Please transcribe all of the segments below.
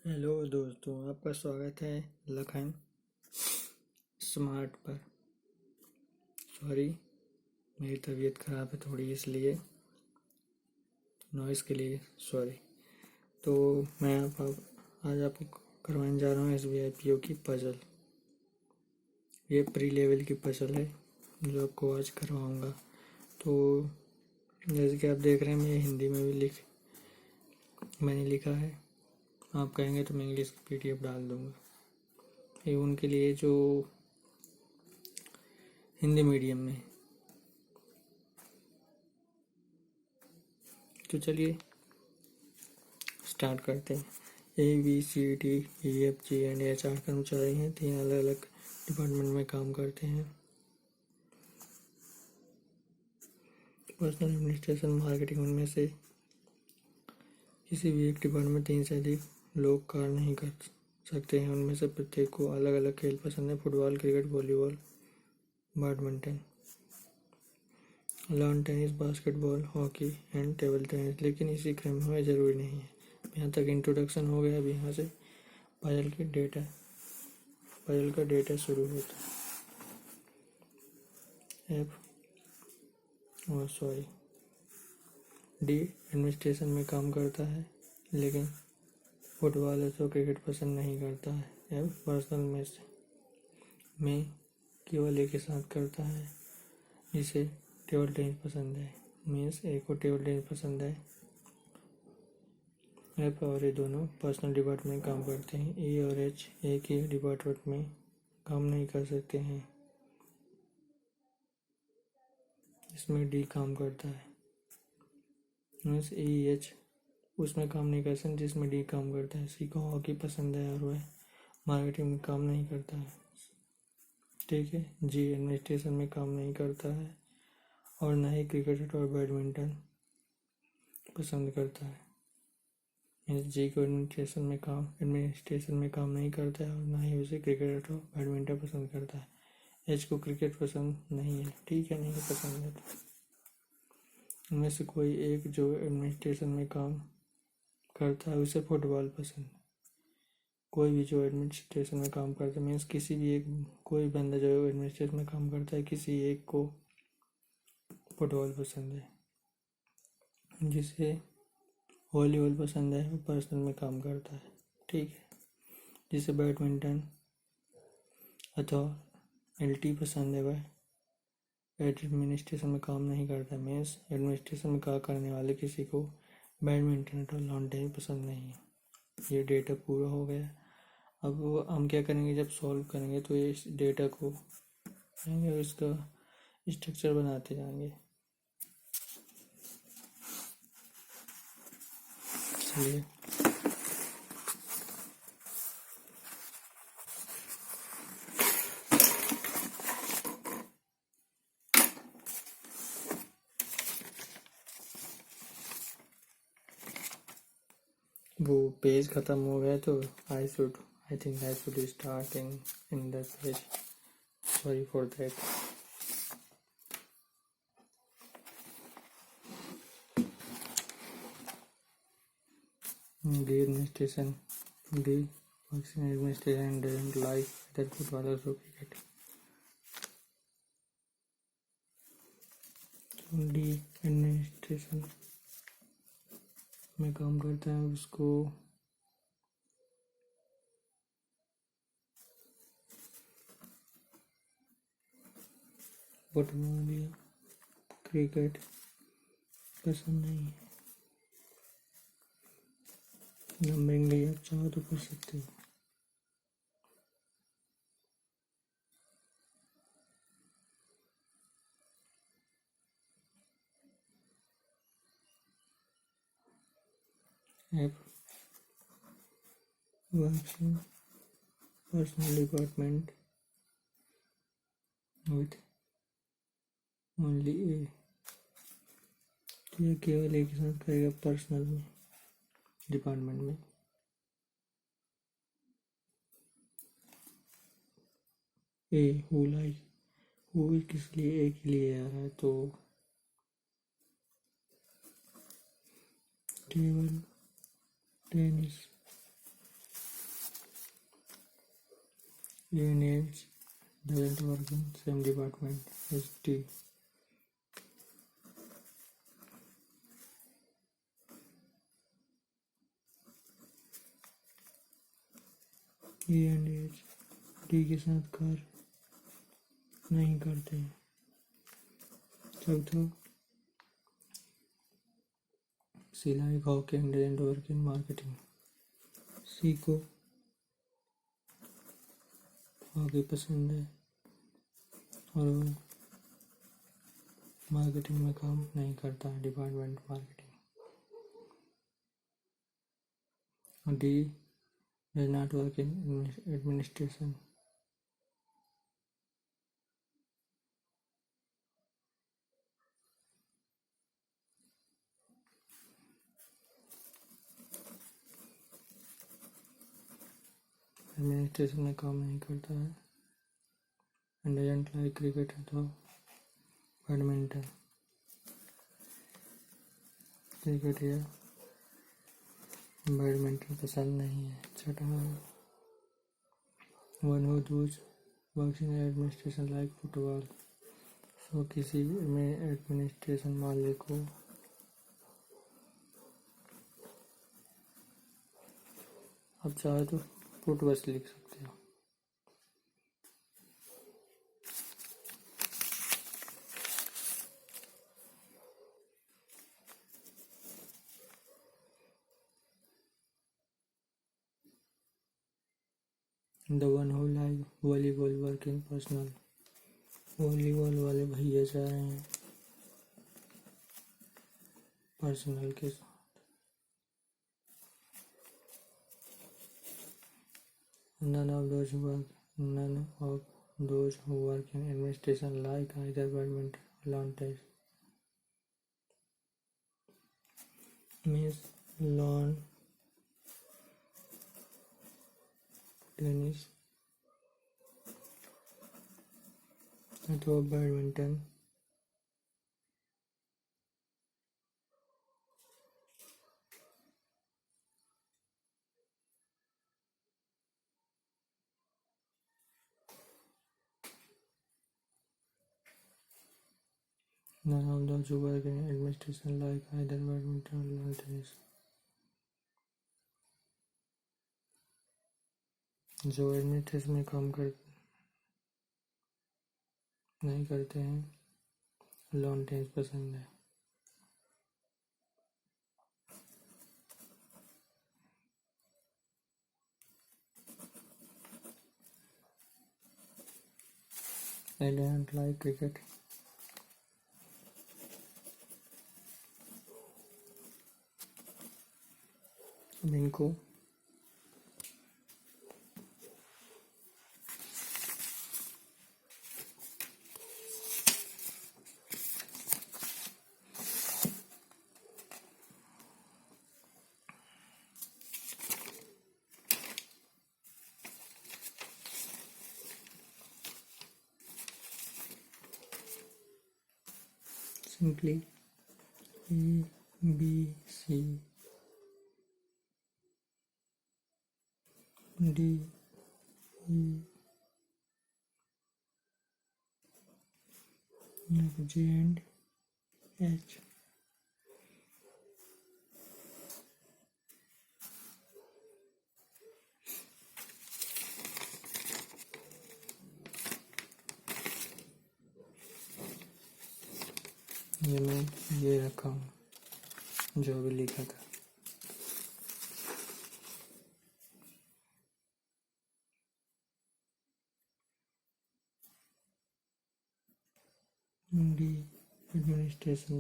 Hello दोस्तों, आपका स्वागत है लखन स्मार्ट पर। सॉरी, मेरी तबीयत ख़राब है थोड़ी, इसलिए नॉइज़ के लिए सॉरी। तो मैं आज आपको करवाने जा रहा हूँ SBIPO की पजल। ये प्री लेवल की पजल है जो आपको आज करवाऊँगा। तो जैसे कि आप देख रहे हैं, मैं हिंदी में भी मैंने लिखा है। आप कहेंगे तो मैं इंग्लिश की PDF डाल दूँगा। ये उनके लिए जो हिंदी मीडियम में। तो चलिए स्टार्ट करते हैं। ABCDEFG एंड H 8 कर्मचारी हैं, 3 अलग अलग डिपार्टमेंट में काम करते हैं। पर्सनल एडमिनिस्ट्रेशन, मार्केटिंग, उनमें से किसी भी एक डिपार्टमेंट में 3 से अधिक लोग कार्य नहीं कर सकते हैं। उनमें से प्रत्येक को अलग अलग खेल पसंद है: football, cricket, volleyball, badminton, lawn tennis, basketball, hockey and table tennis. लेकिन इसी क्रम में ज़रूरी नहीं है। यहाँ तक इंट्रोडक्शन हो गया। अब यहाँ से पजल का डेटा शुरू होता है। डी एडमिनिस्ट्रेशन में काम करता है, लेकिन फुटबॉल अथवा क्रिकेट पसंद नहीं करता है। एफ पर्सनल में केवल एक के साथ करता है, जिसे टेबल टेनिस पसंद है। मीन्स ए को टेबल टेनिस पसंद है। एफ और ए दोनों पर्सनल डिपार्टमेंट में काम करते हैं। ई और एच एक ही डिपार्टमेंट में काम नहीं कर सकते हैं। इसमें डी काम करता है। मीन्स ई एच उसमें काम नहीं कर सकते जिसमें डी काम करता है। सी को हॉकी पसंद है और वह मार्केटिंग में काम नहीं करता है। ठीक है। जी एडमिनिस्ट्रेशन में काम नहीं करता है और ना ही क्रिकेट और बैडमिंटन पसंद करता है। मीन्स जी को एडमिनिस्ट्रेशन में काम नहीं करता है और ना ही उसे क्रिकेट और बैडमिंटन पसंद करता है। एच को क्रिकेट पसंद नहीं है। ठीक है, नहीं पसंद है। तो उनमें से कोई एक जो एडमिनिस्ट्रेशन में काम करता है उसे फुटबॉल पसंद है। कोई भी जो एडमिनिस्ट्रेशन में काम करता है, मीन्स किसी भी एक कोई बंदा जो एडमिनिस्ट्रेशन में काम करता है, किसी एक को फुटबॉल पसंद है। जिसे वॉलीबॉल पसंद है वो पर्सनल में काम करता है। ठीक है। जिसे बैडमिंटन अथवा LT पसंद है वह एडमिनिस्ट्रेशन में काम नहीं करता। मीन्स एडमिनिस्ट्रेशन में काम करने वाले किसी को बैडमिंटन अथवा लॉन टेनिस पसंद नहीं है। ये डेटा पूरा हो गया। अब हम क्या करेंगे, जब सॉल्व करेंगे तो ये इस डेटा को और इसका स्ट्रक्चर बनाते जाएंगे। चलिए वो पेज ख़त्म हो गया तो I think I should start in the page. Sorry for that. The administration works in administration and doesn't like either football or cricket. D administration में काम करता है, उसको फुटबॉल या क्रिकेट पसंद नहीं है। नंबरिंग भी आप चाहो तो कर सकते हो। F works in personal department with only A. तो यह केवल एक ही साथ करेगा पर्सनल में डिपार्टमेंट में। ए हु किस लिए ए के लिए आ रहा है, तो table tennis A and H doesn't work in same department as D. A and H D के साथ कार्य नहीं करते हैं। चौथा, C like hockey and doesn't work in marketing. C को हॉकी पसंद है और वो मार्केटिंग में काम नहीं करता है, department marketing. D does not work in administration. Administration में काम नहीं करता है। एंड डजंट लाइक क्रिकेट अथवा बैडमिंटन, क्रिकेट या बैडमिंटन पसंद नहीं है। छठा, one who does works in administration like football. So किसी में एडमिनिस्ट्रेशन मालिक को आप चाहे तो फुटबॉल लिख सकते हो। The one who like volleyball work in personal. Volleyball वाले भैया जा रहे हैं पर्सनल के साथ। None of those who work in administration like either badminton or lawn tennis. Means lawn tennis अथवा badminton None of those who work in administration like either badminton or lawn tennis. जो administration में काम नहीं करते हैं, lawn tennis पसंद है। I don't like cricket. अब इनको simply A, B, C, D, E, F, G and H. ये मैं ये रखा हूँ जो भी लिखा था। डी एडमिनिस्ट्रेशन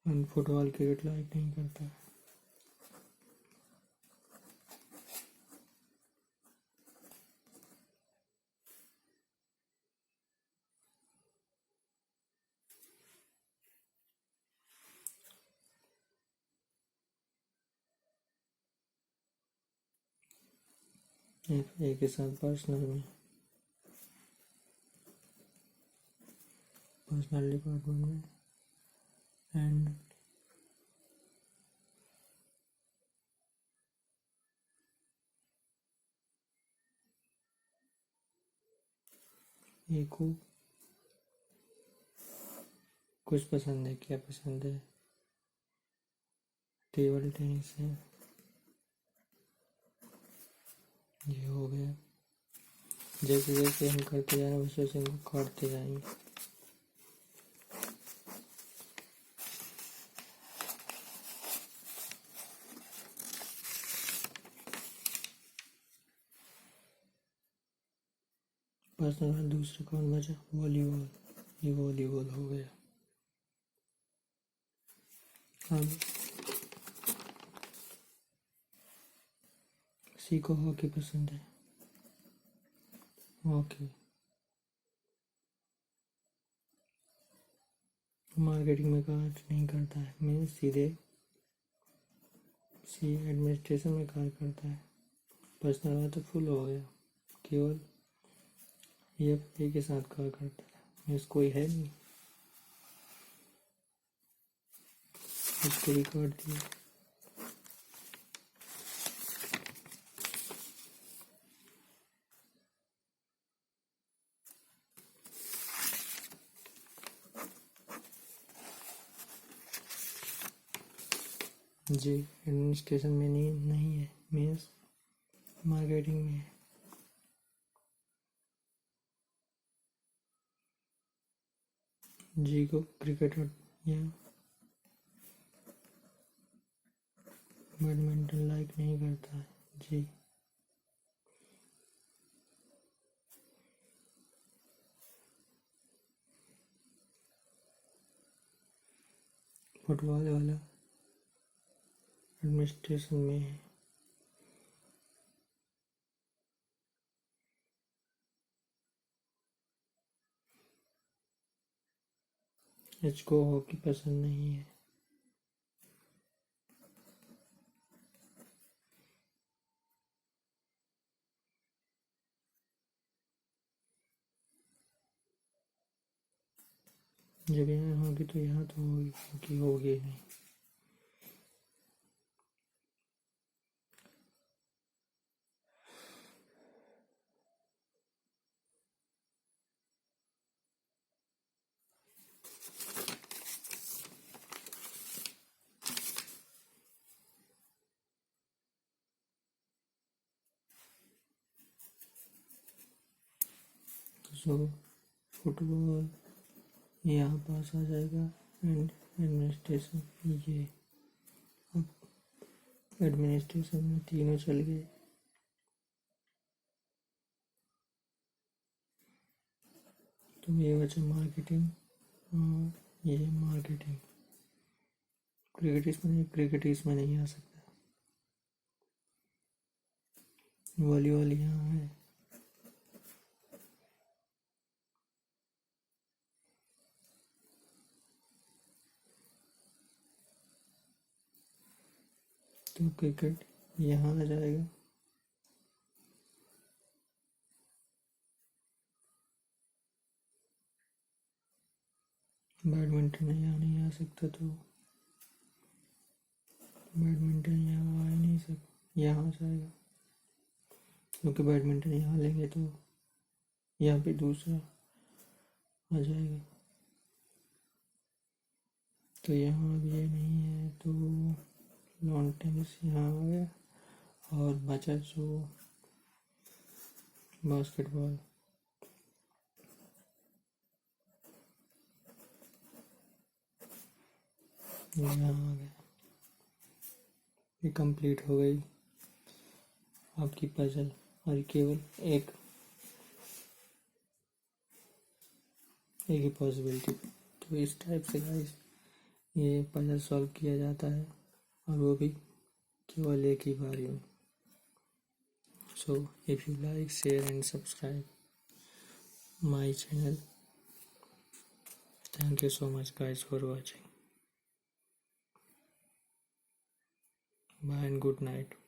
में फुटबॉल क्रिकेट लाइक नहीं करता। एक के साथ पर्सनल डिपार्टमेंट में एंड ए को कुछ पसंद है, क्या पसंद है? टेबल टेनिस है। ये हो गया। जैसे जैसे हम करते जा रहे हैं वैसे वैसे इनको काटते जाएंगे। पर्सनल दूसरा कौन बचा? वॉलीबॉल। ये वॉलीबॉल हो गया। अब किसी को हॉकी पसंद है, हॉकी। मार्केटिंग में कार्य नहीं करता है, मीन्स सीधे सी एडमिनिस्ट्रेशन में कार्य करता है। पर्सनल वाला तो फुल हो गया, केवल ये के साथ कार्य करता है, मीन्स कोई है नहीं, इसको भी काट दिया। जी एडमिनिस्ट्रेशन में नहीं है, मीन्स मार्केटिंग में है। जी को क्रिकेटर या बैडमिंटन लाइक नहीं करता है। जी फुटबॉल वाला एडमिनिस्ट्रेशन में है। इसको हॉकी पसंद नहीं है। जब यहाँ होगी तो यहाँ तो होगी, हॉकी होगी नहीं। सो फुटबॉल यहाँ पास आ जाएगा एंड एडमिनिस्ट्रेशन ये। अब एडमिनिस्ट्रेशन में तीनों चल गए। तो ये बचा मार्केटिंग और ये मार्केटिंग। क्रिकेट इसमें नहीं आ सकता। वॉलीबॉल यहाँ है। तो क्रिकेट यहाँ आ जाएगा। बैडमिंटन यहाँ नहीं आ सकता, तो बैडमिंटन यहाँ आ ही नहीं सकता, यहाँ आ जाएगा क्योंकि बैडमिंटन यहाँ लेंगे तो यहाँ पे दूसरा आ जाएगा। तो यहाँ अब ये नहीं है तो लॉन टेनिस यहाँ आ गया और बचा जो बास्केटबॉल। यहाँ आ गया। ये कंप्लीट हो गई आपकी पजल और केवल एक ही पॉसिबिलिटी। तो इस टाइप से गाइस ये पजल सॉल्व किया जाता है और वो भी केवल एक ही बारी में। So if you like, share and subscribe my channel. Thank you so much guys for watching. Bye and good night.